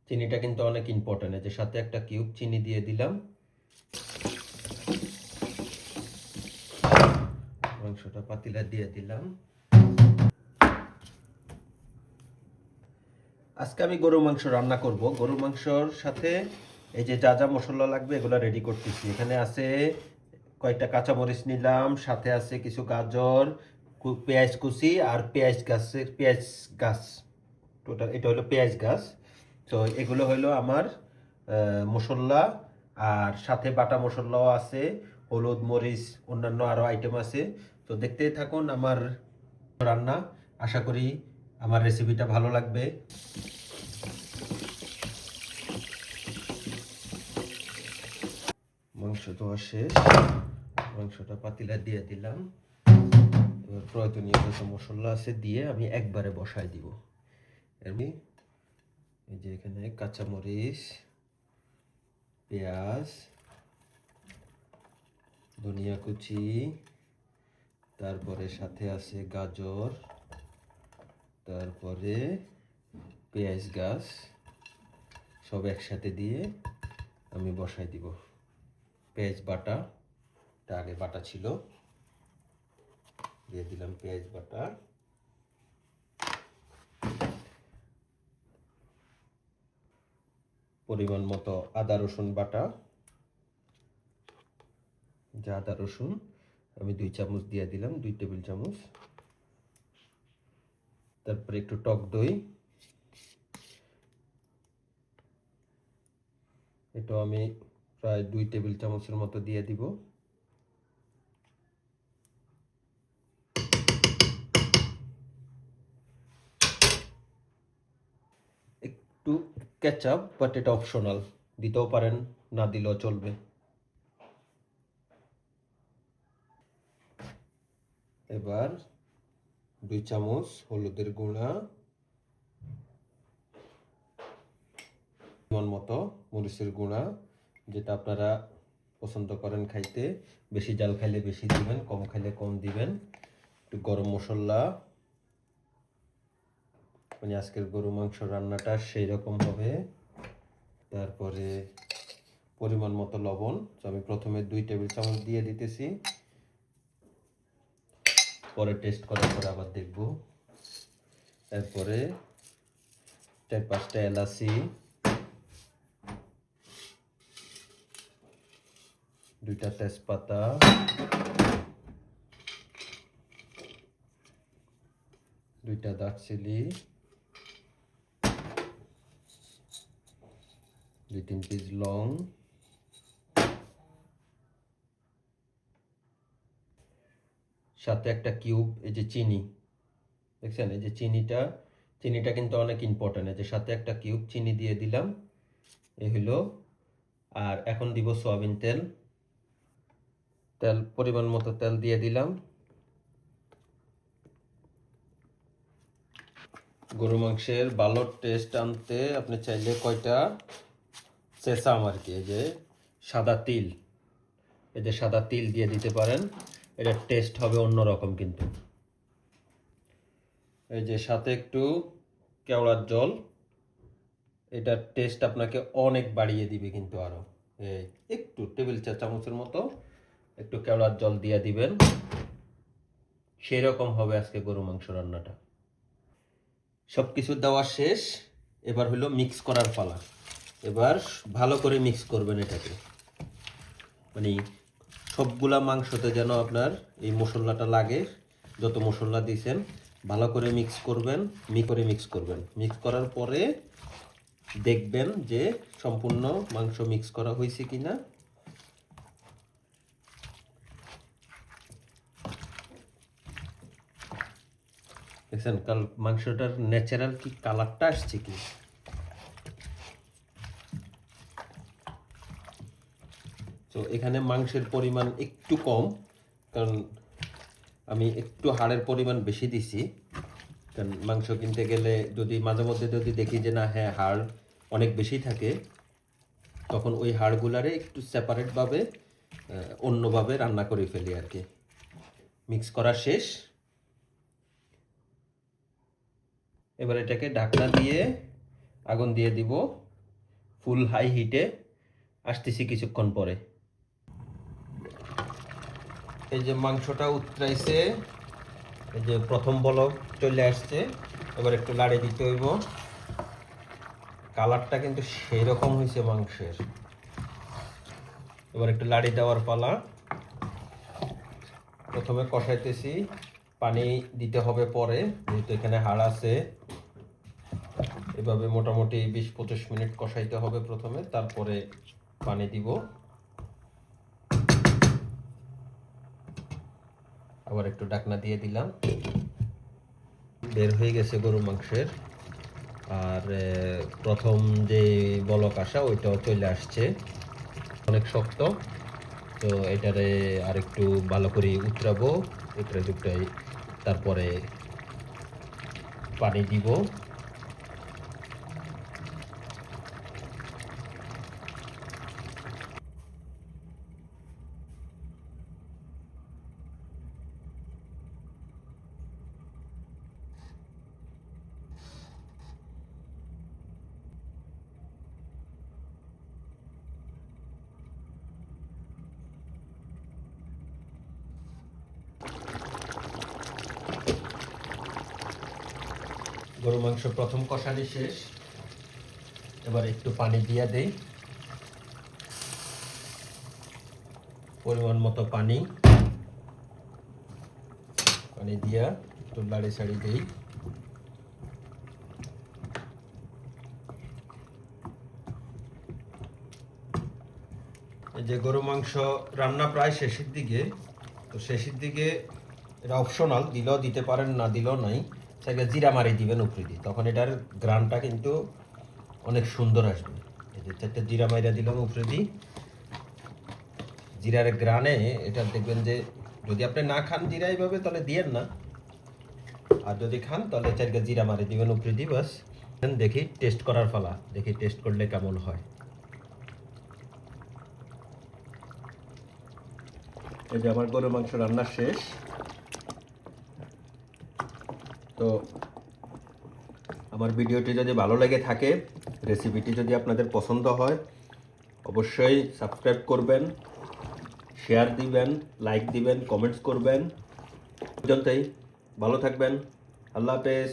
চিনিটা কিন্তু অনেক ইম্পর্টেন্ট। যে সাথে একটা কিউব চিনি দিয়ে দিলাম। মাংসটা পাতিলা দিয়ে দিলাম। আজকে আমি গরু মাংস রান্না করব। গরু মাংসর সাথে এই যে যা যা মশলা লাগবে এগুলো রেডি করতেছি। এখানে আছে কয়েকটা কাঁচামরিচ নিলাম, সাথে আছে কিছু গাজর, পেঁয়াজ কুচি আর পেঁয়াজ গাছ। টোটাল এটা হলো পেঁয়াজ গাছ। তো এগুলো হলো আমার মশলা, আর সাথে বাটা মশলাও আছে, হলুদ মরিচ অন্যান্য আরও আইটেম আছে। তো দেখতেই থাকুন আমার রান্না। আশা করি আমার রেসিপিটা ভালো লাগবে। মাংস ধোয়া শেষ, মাংসটা পাতিলা দিয়ে দিলাম। এবার প্রয়োজনীয় যত মশলা আছে দিয়ে আমি একবারে বসাই দিব। এমনি এই যে এখানে কাঁচামরিচ, পেঁয়াজ, ধনিয়া কুচি, তারপরে সাথে আছে গাজর, তারপরে পেঁয়াজ গাছ, সব একসাথে দিয়ে আমি বসাই দিব। পেঁয়াজ বাটা, এটা আগে বাটা ছিল, দিয়ে দিলাম পেঁয়াজ বাটা। পরিমাণ মতো আদা রসুন বাটা, যা আদা রসুন আমি 2 চামচ দিয়ে দিলাম, 2 টেবিল চামচ। তারপরে একটু টক দই, এটা আমি প্রায় 2 টেবিল চামচের মতো দিয়ে দিব। একটু কেচাপ, বাট এটা অপশনাল, দিতেও পারেন, না দিলেও চলবে। এবার 2 চামচ হলুদের গুঁড়া, পরিমাণ মতো মরিচের গুঁড়া, যেটা আপনারা পছন্দ করেন খাইতে। বেশি জাল খাইলে বেশি দিবেন, কম খাইলে কম দিবেন। একটু গরম মশলা, মানে আজকের গরু মাংস রান্নাটা সেই রকম হবে। তারপরে পরিমাণ মতো লবণ, তো আমি প্রথমে 2 টেবিল চামচ দিয়ে দিতেছি, পরে টেস্ট করার পরে আবার দেখব। তারপরে 4-5টা এলাচি, 2টা তেজপাতা, 2টা দারচিনি, 2-3 পিস লং, সাথে একটা কিউব এই যে চিনি, দেখছেন এই যে চিনিটা কিন্তু অনেক ইম্পর্টেন্ট। এই যে সাথে একটা কিউব চিনি দিয়ে দিলাম, এই হলো। আর এখন দিব সয়াবিন তেল। পরিমাণ মতো তেল দিয়ে দিলাম। গরু মাংসের ভালো টেস্ট আনতে আপনি চাইলে কয়টা সেসাম আর কি, এই যে সাদা তিল, এই যে সাদা তিল দিয়ে দিতে পারেন, এটার টেস্ট হবে অন্যরকম। কিন্তু এই যে সাথে একটু কেওড়ার জল, এটার টেস্ট আপনাকে অনেক বাড়িয়ে দিবে। কিন্তু আরো এই একটু টেবিল 4 চামচের মতো একটু কেওড়ার জল দিয়ে দিবেন, সেই রকম হবে আজকে গরু মাংস রান্নাটা। সব কিছু দেওয়া শেষ, এবার হলো মিক্স করার পালা। এবার ভালো করে মিক্স করবেন এটাকে, মানে সবগুলা মাংসতে যেন আপনার এই মশলাটা লাগে। যত মশলা দিয়েছেন ভালো করে মিক্স করবেন, মিক্স করার পরে দেখবেন যে সম্পূর্ণ মাংস মিক্স করা হয়েছে কিনা। দেখছেন মাংসটার ন্যাচারাল কি কালারটা আসছে কি। তো এখানে মাংসের পরিমাণ একটু কম, কারণ আমি একটু হাড়ের পরিমাণ বেশি দিছি। কারণ মাংস কিনতে গেলে যদি মাঝে মধ্যে যদি দেখি যে না হ্যাঁ হাড় অনেক বেশি থাকে, তখন ওই হাড়গুলারে একটু সেপারেটভাবে অন্যভাবে রান্না করে ফেলি আর কি। মিক্স করা শেষ, এবার এটাকে ঢাকনা দিয়ে আগুন দিয়ে দিব ফুল হাই হিটে। আসতেছি কিছুক্ষণ পরে। এই যে মাংসটা উতরাইছে, এই যে প্রথম বলক চলে আসছে। এবার একটু লাড়ে দিতে হইব। কালারটা কিন্তু সেই রকম হয়েছে মাংসের। এবার একটু লাড়ি দেওয়ার পালা। প্রথমে কষাইতেছি, পানি দিতে হবে পরে, যেহেতু এখানে হাড় আছে। এভাবে মোটামুটি 20-25 মিনিট কষাইতে হবে প্রথমে, তারপরে পানি দিব। আবার একটু ঢাকনা দিয়ে দিলাম। বের হয়ে গেছে গরু মাংসের। আর প্রথম যে বলক আসা ওইটাও চলে আসছে। অনেক শক্ত, তো এটারে আর একটু ভালো করে উতরাবো। উতরাই তারপরে পানি দিব। গরু মাংস প্রথম কষানি শেষ। এবার একটু পানি দিয়ে দেই, পরিমাণ মতো পানি দিয়া একটু লাড়ি ছাড়ি দেই। এই যে গরু মাংস রান্না প্রায় শেষের দিকে, তো শেষের দিকে এটা অপশনাল, দিলেও দিতে পারেন, না দিলেও নাই। সেটা জিরা মারি দিবেন উপরে দিয়ে, তখন এটার গ্রানটা কিন্তু অনেক সুন্দর আসবে। এই যে চারটে জিরা মাইরা দিলাম উপরে দিই। জিরার গ্রানে এটা দেখবেন যে যদি আপনি না খান জিরা এইভাবে তাহলে দিয়েন না, আর যদি খান তাহলে চারটে জিরা মারি দিবেন উপরে দিই, বাস। দেখি টেস্ট করার পালা, দেখি টেস্ট করলে কেমন হয়। এই যে আমার গরুর মাংস রান্না শেষ। তো আমার ভিডিওটি যদি ভালো লেগে থাকে, রেসিপিটি যদি আপনাদের পছন্দ হয়, অবশ্যই সাবস্ক্রাইব করবেন, শেয়ার দিবেন, লাইক দিবেন, কমেন্টস করবেন। পর্যন্তই, ভালো থাকবেন। আল্লাহ হাফেজ।